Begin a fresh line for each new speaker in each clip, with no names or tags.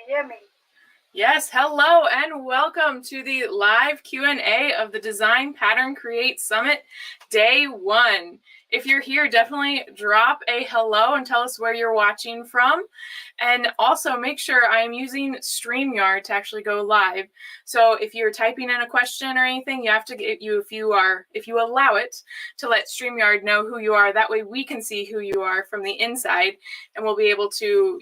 hear me?
Yes, hello and welcome to the live Q&A of the Design Pattern Create Summit Day 1. If you're here, definitely drop a hello and tell us where you're watching from. And also make sure I am using StreamYard to actually go live. So if you're typing in a question or anything, you have to get if you allow it, to let StreamYard know who you are. That way we can see who you are from the inside and we'll be able to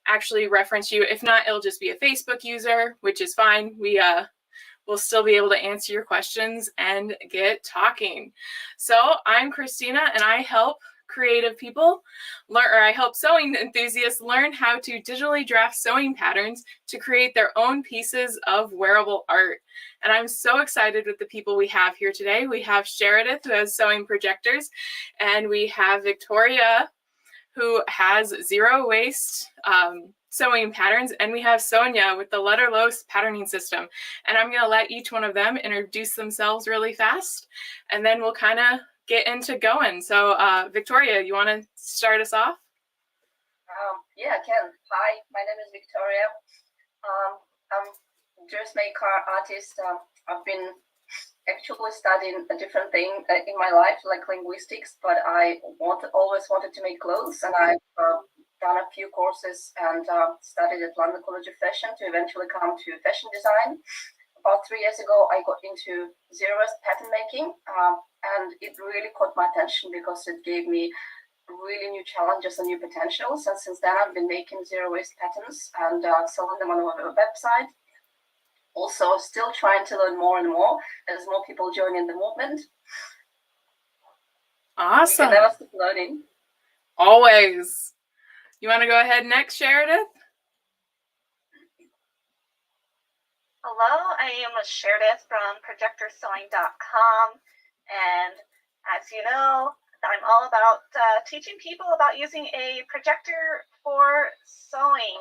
actually reference you. If not, it'll just be a Facebook user, which is fine. We'll still be able to answer your questions and get talking. So I'm Christina and I help creative people I help sewing enthusiasts learn how to digitally draft sewing patterns to create their own pieces of wearable art. And I'm so excited with the people we have here today. We have Sheridith, who has sewing projectors, and we have Victoria, who has zero waste sewing patterns, and we have Sonia with the letterless patterning system. And I'm going to let each one of them introduce themselves really fast, and then we'll kind of get into going. So Victoria, you want to start us off?
Yeah, I can. Hi, my name is Victoria. I'm a dressmaker artist. I've been actually studying a different thing in my life, like linguistics, but I always wanted to make clothes, and I've done a few courses and studied at London College of Fashion to eventually come to fashion design. About 3 years ago, I got into zero-waste pattern making, and it really caught my attention because it gave me really new challenges and new potentials. And since then, I've been making zero-waste patterns and selling them on our website. Also, still trying to learn more and more as more people join in the movement.
Awesome.
You can never stop learning.
Always. You want to go ahead next, Sheridith?
Hello, I am Sheridith from projectorsewing.com, and as you know, I'm all about teaching people about using a projector for sewing.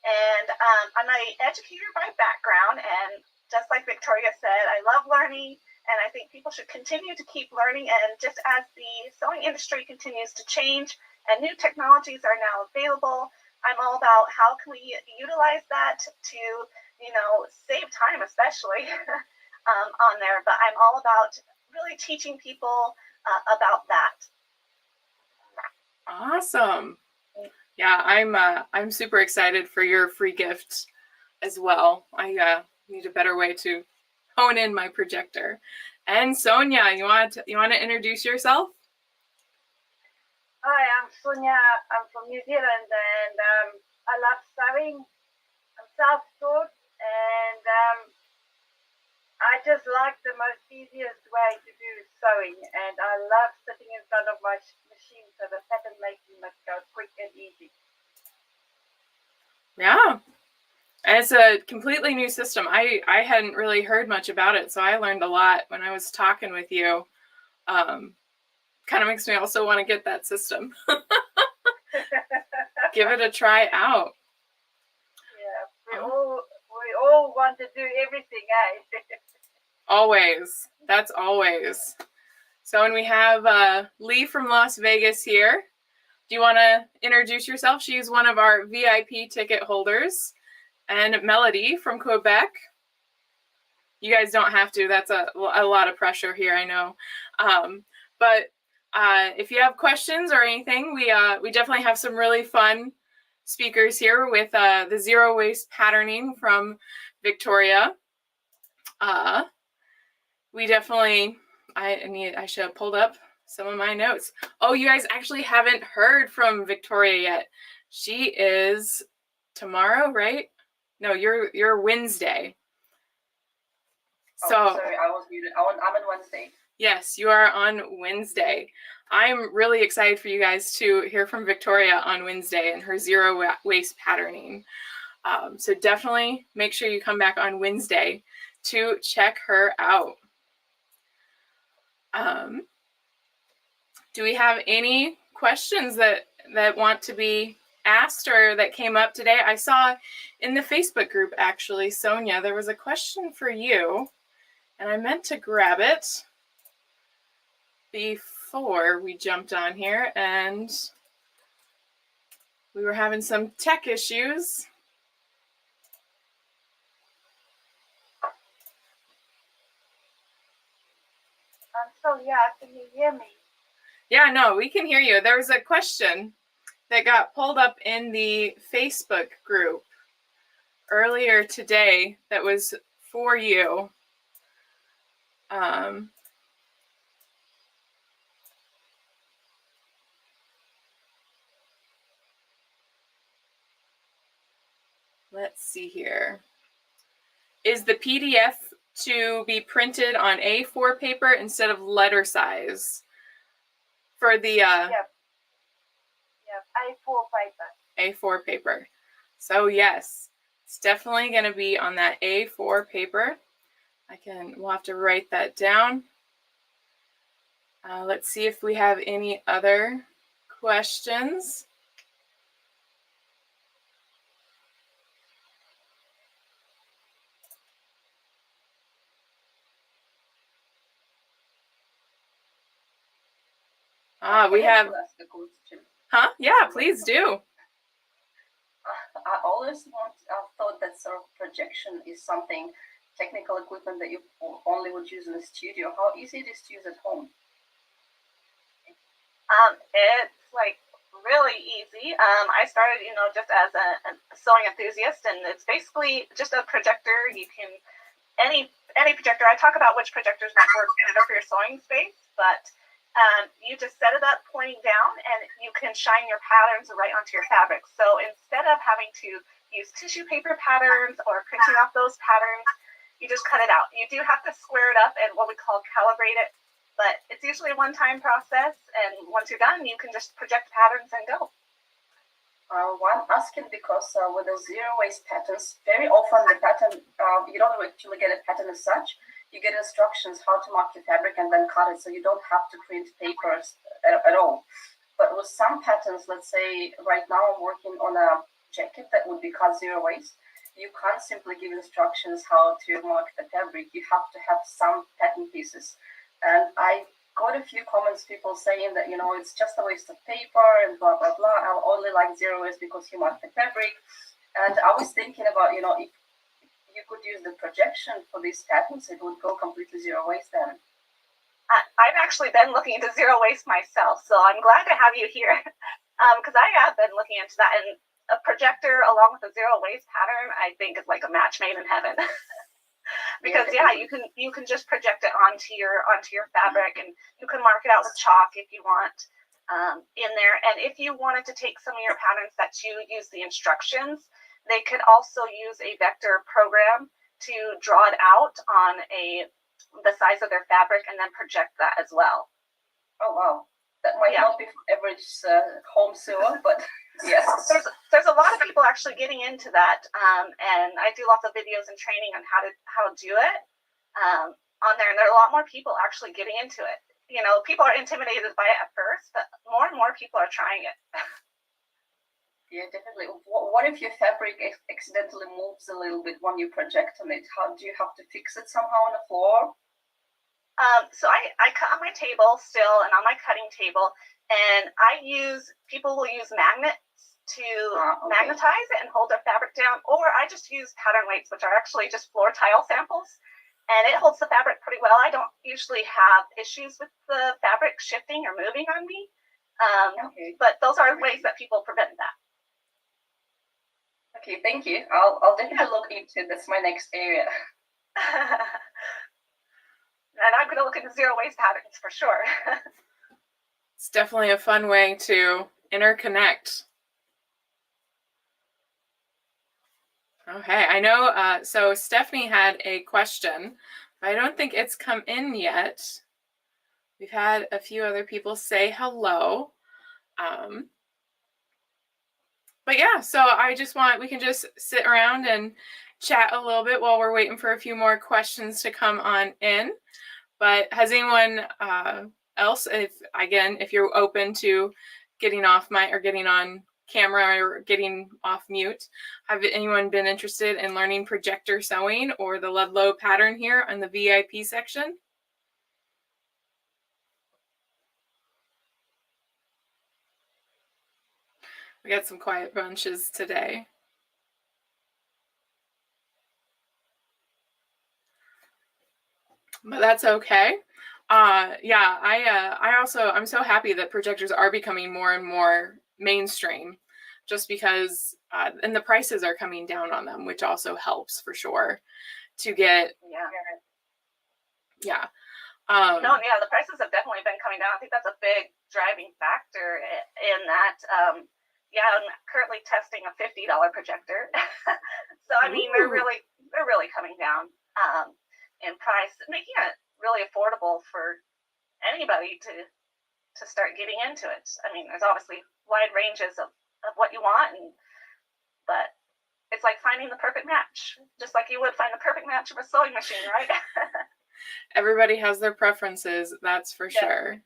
And I'm an educator by background, and just like Victoria said, I love learning, and I think people should continue to keep learning. And just as the sewing industry continues to change and new technologies are now available, I'm all about how can we utilize that to, save time, especially on there. But I'm all about really teaching people about that.
Awesome. Yeah, I'm super excited for your free gift as well. I need a better way to hone in my projector. And Sonia, you want to introduce yourself?
Hi, I'm Sonia. I'm from New Zealand, and I love sewing. I'm self-taught, and I just like the most easiest way to do sewing, and I love sitting in front of my machine, so the pattern making must go quick and easy.
Yeah, and it's a completely new system. I hadn't really heard much about it, so I learned a lot when I was talking with you. Kind of makes me also want to get that system. Give it a try out.
Yeah, we all want to do everything, eh?
Always. That's always. So, and we have Lee from Las Vegas here. Do you want to introduce yourself? She's one of our VIP ticket holders. And Melody from Quebec. You guys don't have to. That's a lot of pressure here, I know. But if you have questions or anything, we definitely have some really fun speakers here with the zero waste patterning from Victoria. We definitely, I should have pulled up some of my notes. Oh, you guys actually haven't heard from Victoria yet. She is tomorrow, right? No, you're Wednesday.
So sorry, I was muted. I'm on Wednesday.
Yes, you are on Wednesday. I'm really excited for you guys to hear from Victoria on Wednesday and her zero waste patterning. So definitely make sure you come back on Wednesday to check her out. Do we have any questions that want to be asked or that came up today? I saw in the Facebook group, actually, Sonia, there was a question for you, and I meant to grab it before we jumped on here, and we were having some tech issues.
Oh yeah, can you hear me?
Yeah, no, we can hear you. There was a question that got pulled up in the Facebook group earlier today that was for you. Let's see here. Is the PDF to be printed on A4 paper instead of letter size? For the
Yep, A4 paper.
A4 paper. So yes, it's definitely going to be on that A4 paper. We'll have to write that down. Let's see if we have any other questions. We have.
Ask a question.
Huh? Yeah, please do.
I always thought that sort of projection is something technical equipment that you only would use in the studio. How easy it is to use at home?
It's like really easy. I started, just as a sewing enthusiast, and it's basically just a projector. You can any projector. I talk about which projectors might work better for your sewing space, but you just set it up pointing down, and you can shine your patterns right onto your fabric. So instead of having to use tissue paper patterns or printing off those patterns, you just cut it out. You do have to square it up and what we call calibrate it, but it's usually a one-time process, and once you're done, you can just project patterns and go.
Well, I'm asking because with the zero waste patterns, very often the pattern, you don't actually get a pattern as such. You get instructions how to mark your fabric and then cut it, so you don't have to print papers at all. But with some patterns, let's say right now I'm working on a jacket that would be cut zero waste, you can't simply give instructions how to mark the fabric. You have to have some pattern pieces. And I got a few comments, people saying that, it's just a waste of paper and blah, blah, blah. I only like zero waste because you mark the fabric. And I was thinking about, if you could use the projection for these patterns, it would go completely zero waste then.
I've actually been looking into zero waste myself, so I'm glad to have you here because I have been looking into that. And a projector along with a zero waste pattern, I think, is like a match made in heaven. Because you can just project it onto your fabric, and you can mark it out with chalk if you want in there. And if you wanted to take some of your patterns that you use the instructions, they could also use a vector program to draw it out on the size of their fabric and then project that as well.
Oh wow, that might not be for average home sewer, but yes.
There's a lot of people actually getting into that, and I do lots of videos and training on how to do it on there, and there are a lot more people actually getting into it. People are intimidated by it at first, but more and more people are trying it.
Yeah, definitely. What if your fabric accidentally moves a little bit when you project on it? How do you have to fix it somehow on the floor?
So I cut on my table still and on my cutting table, and people will use magnets to magnetize it and hold their fabric down, or I just use pattern weights, which are actually just floor tile samples, and it holds the fabric pretty well. I don't usually have issues with the fabric shifting or moving on me, but those are ways that people prevent that.
Okay, thank you. I'll definitely look into this. My next area.
And I'm going to look into zero waste patterns for sure.
It's definitely a fun way to interconnect. Okay, I know. So Stephanie had a question, but I don't think it's come in yet. We've had a few other people say hello. But yeah, so we can just sit around and chat a little bit while we're waiting for a few more questions to come on in. But has anyone else, if you're open to getting off mic or getting on camera or getting off mute, have anyone been interested in learning projector sewing or the Ludlow pattern here in the VIP section? We got some quiet bunches today. But that's okay. Yeah, I'm so happy that projectors are becoming more and more mainstream, just because, and the prices are coming down on them, which also helps for sure to get, yeah.
No, yeah, the prices have definitely been coming down. I think that's a big driving factor in that. Yeah, I'm currently testing a $50 projector, so I mean they're really coming down in price, making it really affordable for anybody to start getting into it. I mean, there's obviously wide ranges of what you want, but it's like finding the perfect match, just like you would find the perfect match of a sewing machine, right?
Everybody has their preferences, that's for sure.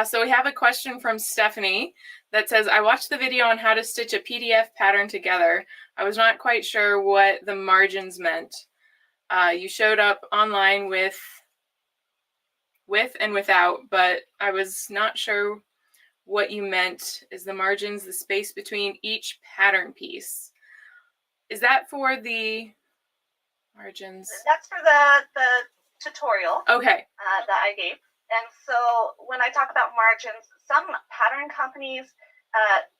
So we have a question from Stephanie that says, I watched the video on how to stitch a PDF pattern together. I was not quite sure what the margins meant. You showed up online with and without, but I was not sure what you meant. Is the margins the space between each pattern piece? Is that for the margins?
That's for the tutorial.
Okay.
That I gave. And so when I talk about margins, some pattern companies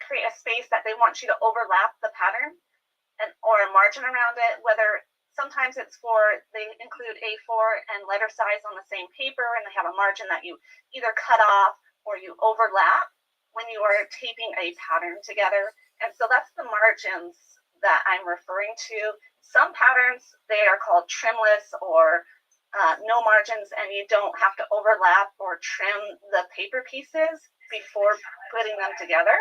create a space that they want you to overlap the pattern or a margin around it, whether sometimes it's they include A4 and letter size on the same paper, and they have a margin that you either cut off or you overlap when you are taping a pattern together. And so that's the margins that I'm referring to. Some patterns, they are called trimless or no margins, and you don't have to overlap or trim the paper pieces before putting them together.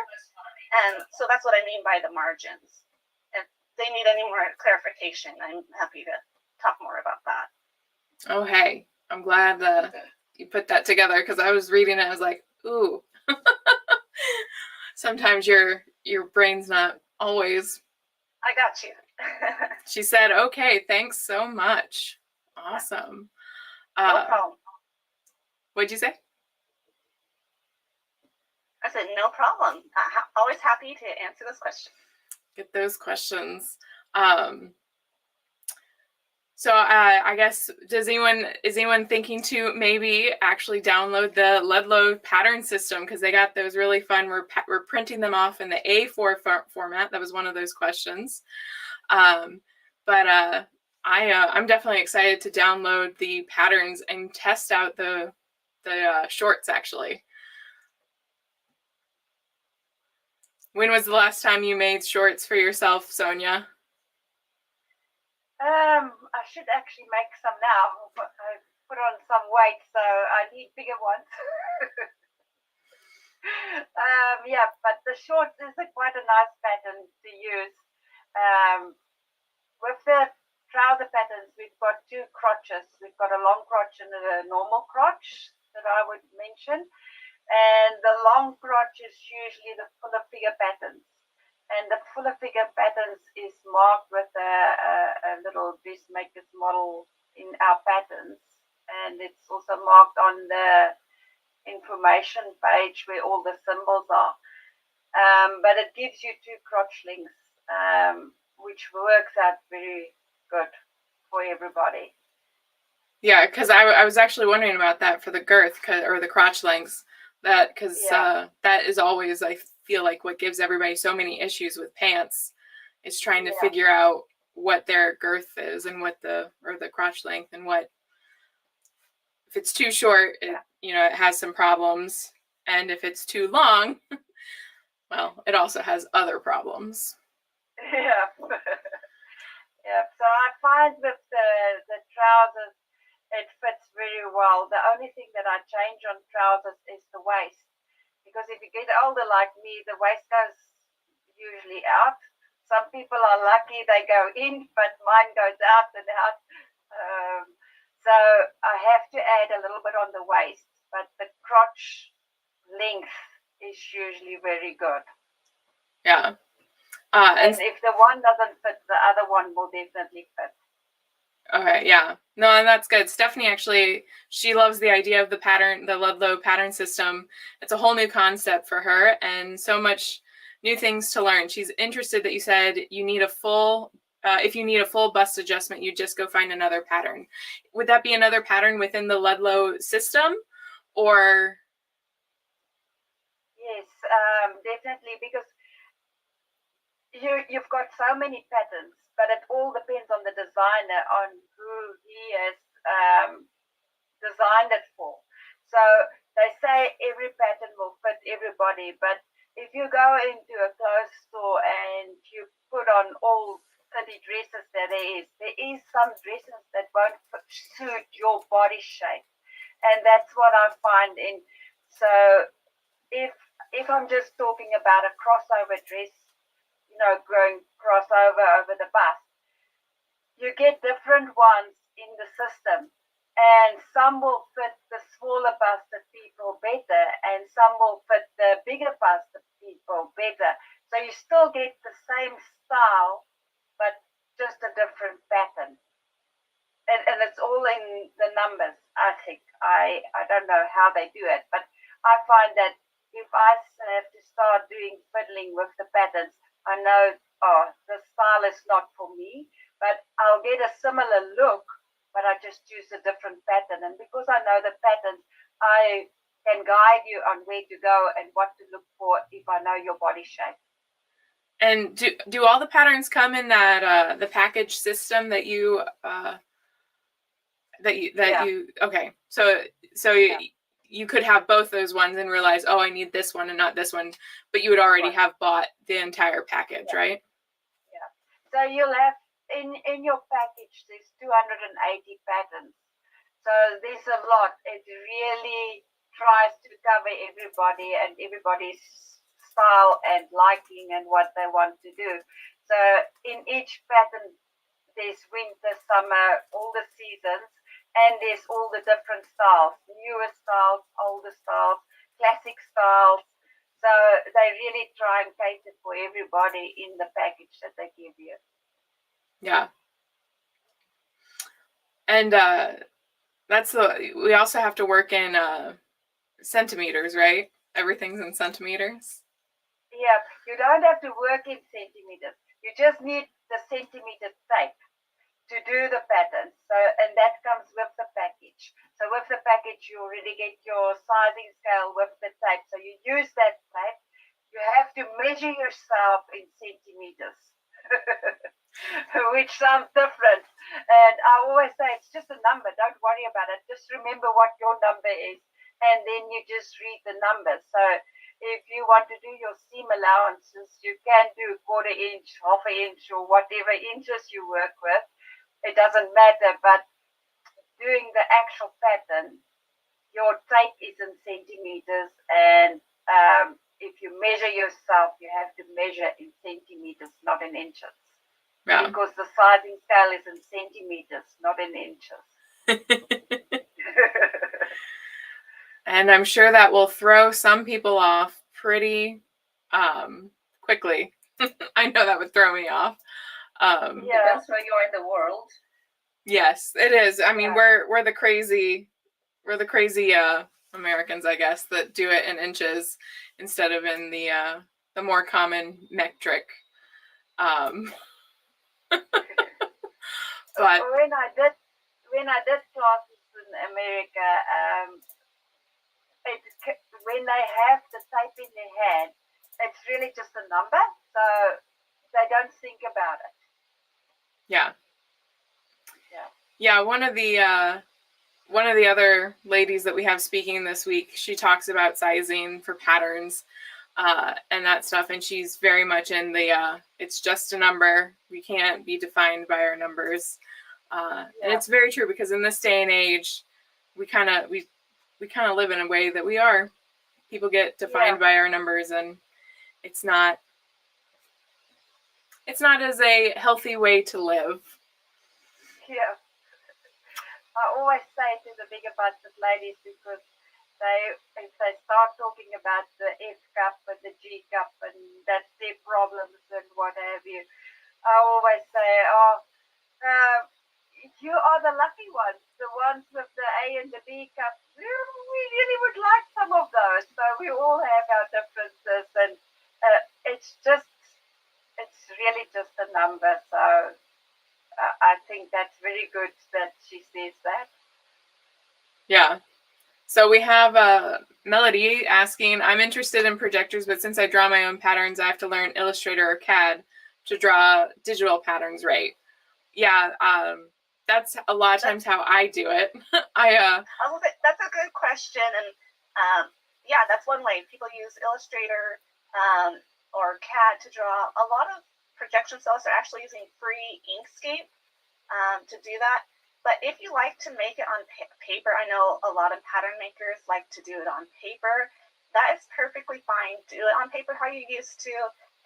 And so that's what I mean by the margins. If they need any more clarification, I'm happy to talk more about that.
Oh, hey, I'm glad you put that together, because I was reading it, I was like, ooh. Sometimes your brain's not always.
I got you.
She said, okay, thanks so much. Awesome.
No problem.
What'd you say?
I said, no problem. Always happy to answer this question.
Get those questions. So I guess, is anyone thinking to maybe actually download the Ludlow pattern system, because they got those really fun. We're printing them off in the A4 format. That was one of those questions. But I'm definitely excited to download the patterns and test out the shorts, actually. When was the last time you made shorts for yourself, Sonia?
I should actually make some now. I put on some weight, so I need bigger ones. Yeah, but the shorts is quite a nice pattern to use. With the trouser patterns, we've got two crotches. We've got a long crotch and a normal crotch that I would mention. And the long crotch is usually the fuller figure patterns. And the fuller figure patterns is marked with a little dressmaker's model in our patterns. And it's also marked on the information page where all the symbols are. But it gives you two crotch lengths, which works out very good for everybody.
Yeah, because I was actually wondering about that for the girth or the crotch lengths. That that is always, I feel like, what gives everybody so many issues with pants is trying to figure out what their girth is and what the crotch length, and what if it's too short, it has some problems, and if it's too long, well, it also has other problems.
Yeah. Yeah. So I find with the trousers, it fits very well. The only thing that I change on trousers is the waist, because if you get older like me, the waist goes usually out. Some people are lucky they go in, but mine goes out and out. So I have to add a little bit on the waist, but the crotch length is usually very good.
Yeah.
And if the one doesn't fit, the other one will definitely fit.
Okay, yeah. No, and that's good. Stephanie, actually, she loves the idea of the Ludlow pattern system. It's a whole new concept for her, and so much new things to learn. She's interested that you said you need a full if you need a full bust adjustment, you just go find another pattern. Would that be another pattern within the Ludlow system, or?
Yes, definitely, because you've got so many patterns, but it all depends on the designer, on who he has designed it for. So they say every pattern will fit everybody, but if you go into a clothes store and you put on all 30 dresses that there is some dresses that won't suit your body shape. And that's what I find in, so if I'm just talking about a crossover dress, going crossover over the bust, you get different ones in the system, and some will fit the smaller busted people better, and some will fit the bigger busted people better. So you still get the same style, but just a different pattern. And it's all in the numbers, I think. I don't know how they do it, but I find that if I have to start doing fiddling with the patterns, I know, the style is not for me, but I'll get a similar look, but I just use a different pattern. And because I know the patterns, I can guide you on where to go and what to look for if I know your body shape.
And do all the patterns come in that the package system that you okay? So
Yeah.
you could have both those ones and realize, oh, I need this one and not this one, but you would already
Right.
have bought the entire package,
Yeah.
right?
Yeah. So you'll have in your package there's 280 patterns. So there's a lot. It really tries to cover everybody and everybody's style and liking and what they want to do. So in each pattern there's winter, summer, all the seasons, and there's all the different styles, newer styles, older styles, classic styles. So they really try and cater for everybody in the package that they give you.
Yeah. And we also have to work in centimeters, right? Everything's in centimeters.
Yeah, you don't have to work in centimeters. You just need the centimeter tape to do the patterns. So, and that comes with the package. So with the package, you already get your sizing scale with the tape. So you use that tape. You have to measure yourself in centimeters, which sounds different. And I always say it's just a number. Don't worry about it. Just remember what your number is, and then you just read the numbers. So if you want to do your seam allowances, you can do 1/4 inch, 1/2 inch, or whatever inches you work with. It doesn't matter, but doing the actual pattern, your tape is in centimeters, and if you measure yourself, you have to measure in centimeters, not in inches.
Yeah.
Because the sizing scale is in centimeters, not in inches.
And I'm sure that will throw some people off pretty quickly. I know that would throw me off.
Yeah.
Depends where you are in the world.
Yes, it is. I mean,
Yeah.
we're the crazy Americans, I guess, that do it in inches instead of in the more common metric. But
when I did classes in America, when they have the tape in their hand, it's really just a number, so they don't think about it.
yeah.
Yeah.
Yeah, one of the other ladies that we have speaking this week, she talks about sizing for patterns and that stuff, and she's very much in the it's just a number. We can't be defined by our numbers. And it's very true, because in this day and age, we kind of live in a way that we are. People get defined by our numbers, and it's not as a healthy way to live.
Yeah. I always say to the bigger budget ladies, because if they start talking about the F cup and the G cup and that's their problems and what have you, I always say, you are the lucky ones, the ones with the A and the B cup. We really would like some of those. So we all have our differences, and it's really just a number. So I think that's very good that she says that.
Yeah. So we have Melody asking, I'm interested in projectors, but since I draw my own patterns, I have to learn Illustrator or CAD to draw digital patterns right. Yeah, that's a lot of times how I do it.
That's a good question, and yeah, that's one way people use Illustrator or CAD to draw. A lot of projection stylists are actually using free Inkscape to do that. But if you like to make it on paper, I know a lot of pattern makers like to do it on paper. That is perfectly fine. Do it on paper how you used to,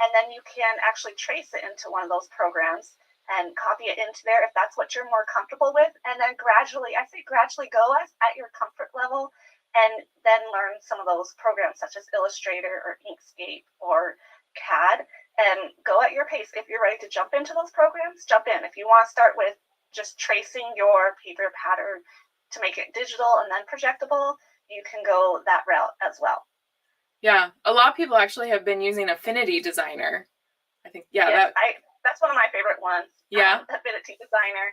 and then you can actually trace it into one of those programs and copy it into there if that's what you're more comfortable with. And then gradually, I say gradually go at your comfort level, and then learn some of those programs such as Illustrator or Inkscape or CAD, and go at your pace. If you're ready to jump into those programs, jump in. If you want to start with just tracing your paper pattern to make it digital and then projectable, you can go that route as well.
Yeah, a lot of people actually have been using Affinity Designer. I think, yeah,
yes, that's one of my favorite ones.
Yeah,
Affinity Designer,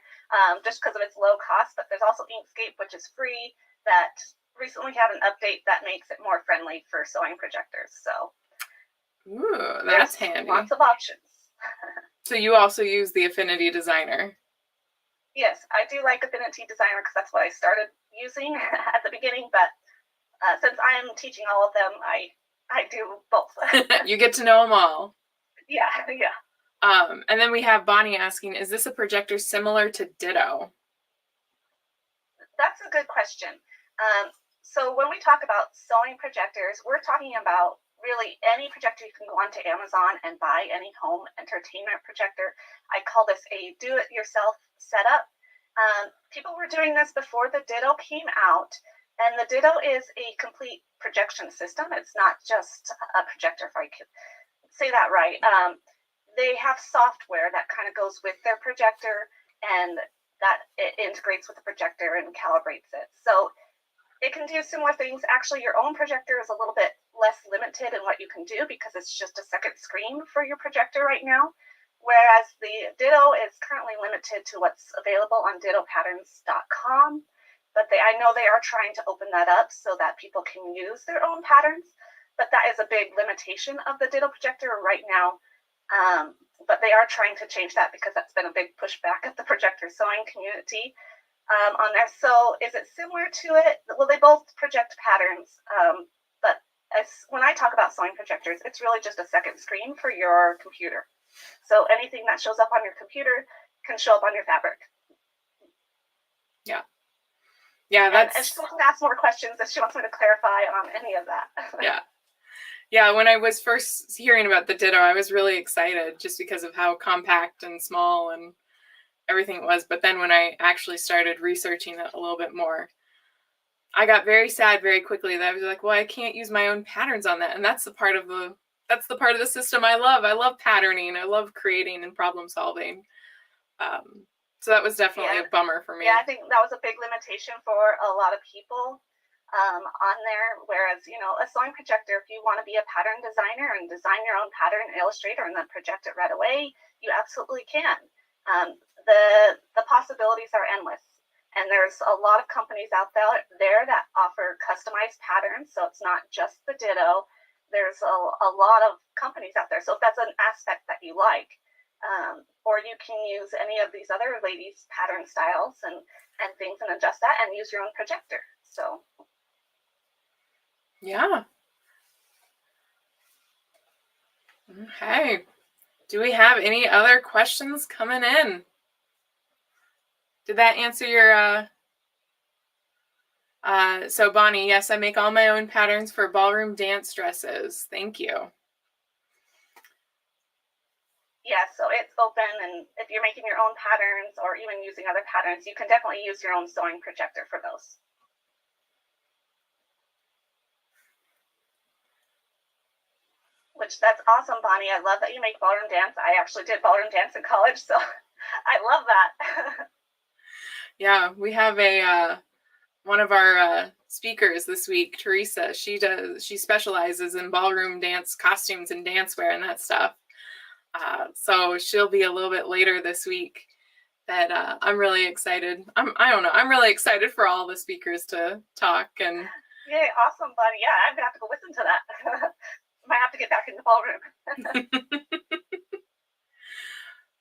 just because of its low cost. But there's also Inkscape, which is free, that recently had an update that makes it more friendly for sewing projectors. So,
ooh, that's handy.
Lots of options.
So you also use the Affinity Designer?
Yes, I do like Affinity Designer because that's what I started using at the beginning. But since I am teaching all of them, I do both.
You get to know them all.
Yeah.
And then we have Bonnie asking, is this a projector similar to Ditto?
That's a good question. So when we talk about sewing projectors, we're talking about really any projector. You can go onto Amazon and buy any home entertainment projector. I call this a do-it-yourself setup. People were doing this before the Ditto came out, and the Ditto is a complete projection system. It's not just a projector, if I could say that right. They have software that kind of goes with their projector, and that it integrates with the projector and calibrates it. So it can do similar things. Actually, your own projector is a little bit less limited in what you can do because it's just a second screen for your projector right now. Whereas the Ditto is currently limited to what's available on dittopatterns.com. But I know they are trying to open that up so that people can use their own patterns. But that is a big limitation of the Ditto projector right now. But they are trying to change that because that's been a big pushback at the projector sewing community on there. So is it similar to it? Well, they both project patterns. But when I talk about sewing projectors, it's really just a second screen for your computer. So anything that shows up on your computer can show up on your fabric.
Yeah. Yeah, that's...
And she wants to ask more questions if she wants me to clarify on any of that.
Yeah. Yeah, when I was first hearing about the Ditto, I was really excited just because of how compact and small and everything it was. But then when I actually started researching it a little bit more, I got very sad very quickly that I was like, well, I can't use my own patterns on that. And that's the part of the system I love. I love patterning. I love creating and problem solving. So that was definitely a bummer for me.
Yeah, I think that was a big limitation for a lot of people on there. Whereas, a sewing projector, if you want to be a pattern designer and design your own pattern in Illustrator and then project it right away, you absolutely can. The possibilities are endless. And there's a lot of companies out there that offer customized patterns. So it's not just the Ditto. There's a lot of companies out there. So if that's an aspect that you like, or you can use any of these other ladies' pattern styles and things and adjust that and use your own projector. So.
Yeah. Okay. Do we have any other questions coming in? Did that answer your, so Bonnie, yes, I make all my own patterns for ballroom dance dresses. Thank you.
Yeah, so it's open, and if you're making your own patterns or even using other patterns, you can definitely use your own sewing projector for those. Which, that's awesome, Bonnie. I love that you make ballroom dance. I actually did ballroom dance in college, so I love that.
Yeah, we have one of our speakers this week, Teresa. She specializes in ballroom dance costumes and dancewear and that stuff. So she'll be a little bit later this week. that I'm really excited. I don't know. I'm really excited for all the speakers to talk. And
Yay, awesome, buddy. Yeah, I'm gonna have to go listen to that. Might have to get back in the ballroom.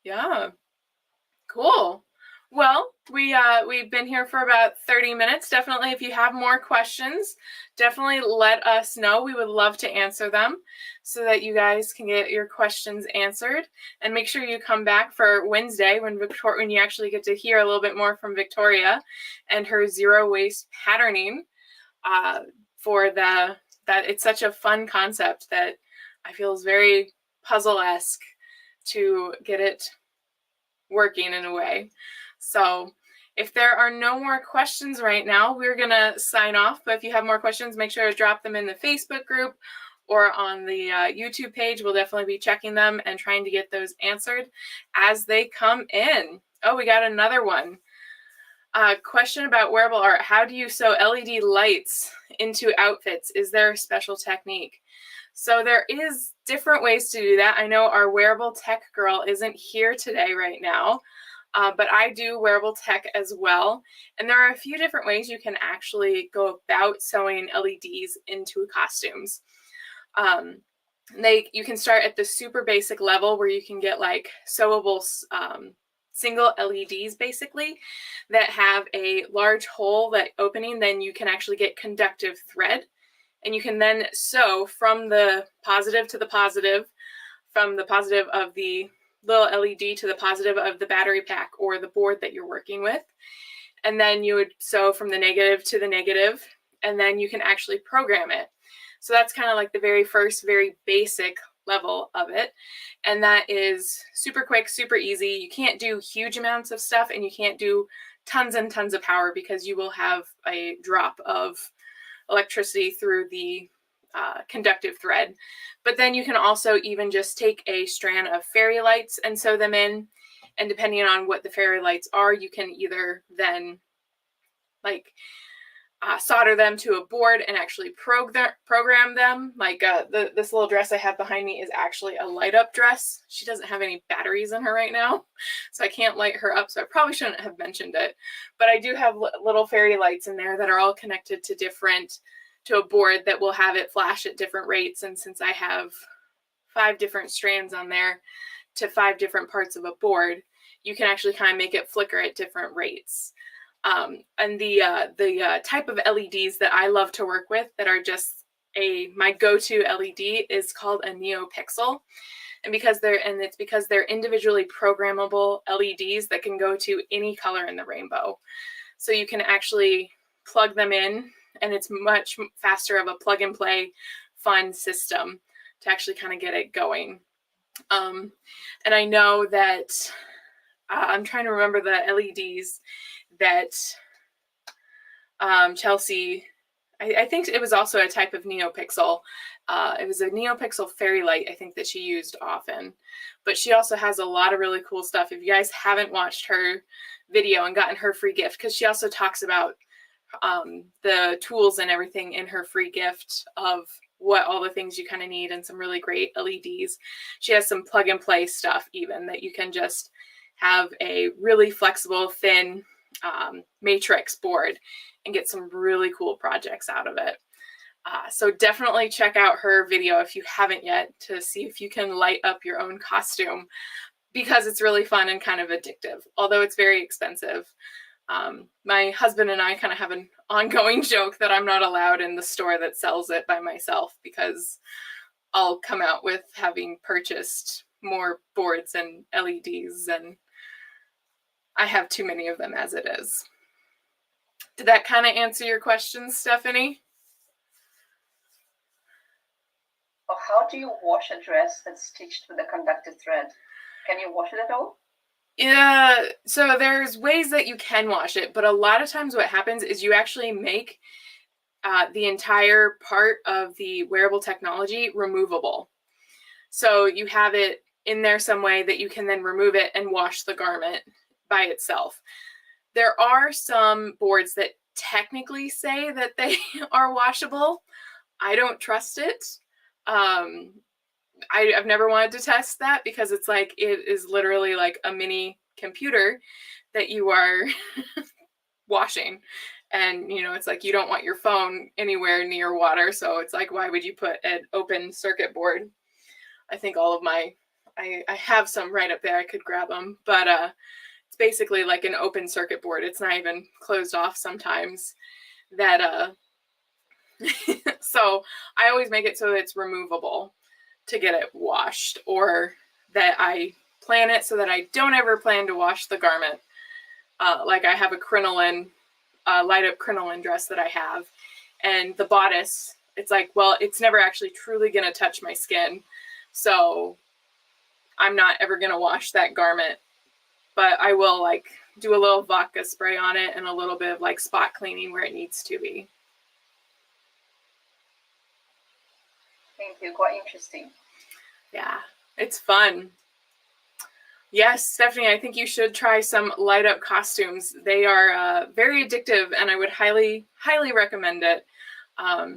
yeah, cool. Well, we've been here for about 30 minutes. Definitely, if you have more questions, definitely let us know. We would love to answer them so that you guys can get your questions answered. And make sure you come back for Wednesday when you actually get to hear a little bit more from Victoria and her zero waste patterning. That it's such a fun concept that I feel is very puzzle-esque to get it working in a way. So if there are no more questions right now, we're going to sign off. But if you have more questions, make sure to drop them in the Facebook group or on the YouTube page. We'll definitely be checking them and trying to get those answered as they come in. Oh, we got another one. Question about wearable art. How do you sew LED lights into outfits? Is there a special technique? So there is different ways to do that. I know our wearable tech girl isn't here today right now, but I do wearable tech as well. And there are a few different ways you can actually go about sewing LEDs into costumes. You can start at the super basic level where you can get like sewable single LEDs basically that have a large hole that opening. Then you can actually get conductive thread. And you can then sew from the positive to the positive, from the positive of the little LED to the positive of the battery pack or the board that you're working with. And then you would sew from the negative to the negative, and then you can actually program it. So that's kind of like the very first, very basic level of it. And that is super quick, super easy. You can't do huge amounts of stuff, and you can't do tons and tons of power because you will have a drop of electricity through the conductive thread. But then you can also even just take a strand of fairy lights and sew them in. And depending on what the fairy lights are, you can either then like solder them to a board and actually program them. Like this little dress I have behind me is actually a light up dress. She doesn't have any batteries in her right now, so I can't light her up. So I probably shouldn't have mentioned it, but I do have little fairy lights in there that are all connected to a board that will have it flash at different rates. And since I have 5 different strands on there to 5 different parts of a board, you can actually kind of make it flicker at different rates. And the type of LEDs that I love to work with that are just my go-to LED is called a NeoPixel. And it's because they're individually programmable LEDs that can go to any color in the rainbow. So you can actually plug them in, and it's much faster of a plug and play fun system to actually kind of get it going. And I know that I'm trying to remember the LEDs that Chelsea, I think it was also a type of NeoPixel. It was a NeoPixel fairy light, I think, that she used often. But she also has a lot of really cool stuff. If you guys haven't watched her video and gotten her free gift, because she also talks about the tools and everything in her free gift of what all the things you kind of need and some really great LEDs. She has some plug and play stuff even that you can just have a really flexible, thin matrix board and get some really cool projects out of it. So definitely check out her video if you haven't yet to see if you can light up your own costume, because it's really fun and kind of addictive, although it's very expensive. My husband and I kind of have an ongoing joke that I'm not allowed in the store that sells it by myself because I'll come out with having purchased more boards and LEDs, and I have too many of them as it is. Did that kind of answer your questions, Stephanie?
Or how do you wash a dress that's stitched with a conductive thread? Can you wash it at all?
Yeah, so there's ways that you can wash it, but a lot of times what happens is you actually make the entire part of the wearable technology removable. So you have it in there some way that you can then remove it and wash the garment by itself. There are some boards that technically say that they are washable. I don't trust it. I've never wanted to test that because it's like, it is literally like a mini computer that you are washing. And, you know, it's like you don't want your phone anywhere near water. So it's like, why would you put an open circuit board? I think all of my, I have some right up there. I could grab them. But it's basically like an open circuit board. It's not even closed off sometimes. That so I always make it so it's removable to get it washed, or that I plan it so that I don't ever plan to wash the garment. Like I have a crinoline, light up crinoline dress that I have, and the bodice, it's like, well, it's never actually truly going to touch my skin. So I'm not ever going to wash that garment, but I will like do a little vodka spray on it and a little bit of like spot cleaning where it needs to be.
Thank you. Quite interesting.
Yeah, it's fun. Yes, Stephanie, I think you should try some light up costumes. They are very addictive, and I would highly, highly recommend it.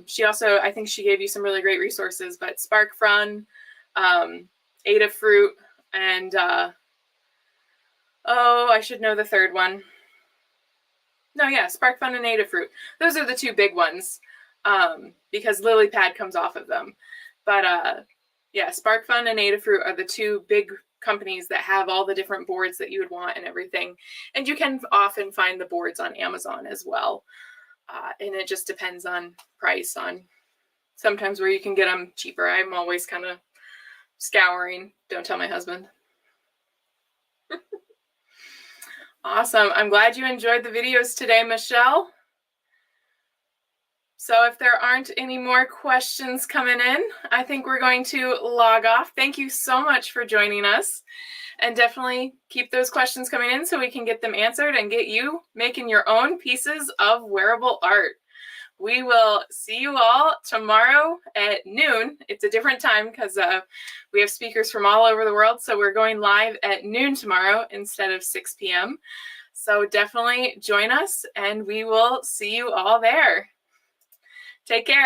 She also, I think she gave you some really great resources, but Spark Fun, Adafruit, and oh, I should know the third one. No, yeah, Spark Fun and Adafruit. Those are the two big ones, because LilyPad comes off of them. But yeah, Spark Fun and Adafruit are the two big companies that have all the different boards that you would want and everything. And you can often find the boards on Amazon as well. And it just depends on price, on sometimes where you can get them cheaper. I'm always kind of scouring. Don't tell my husband. Awesome. I'm glad you enjoyed the videos today, Michelle. So if there aren't any more questions coming in, I think we're going to log off. Thank you so much for joining us. And definitely keep those questions coming in so we can get them answered and get you making your own pieces of wearable art. We will see you all tomorrow at noon. It's a different time because we have speakers from all over the world. So we're going live at noon tomorrow instead of 6 p.m. So definitely join us, and we will see you all there. Take care.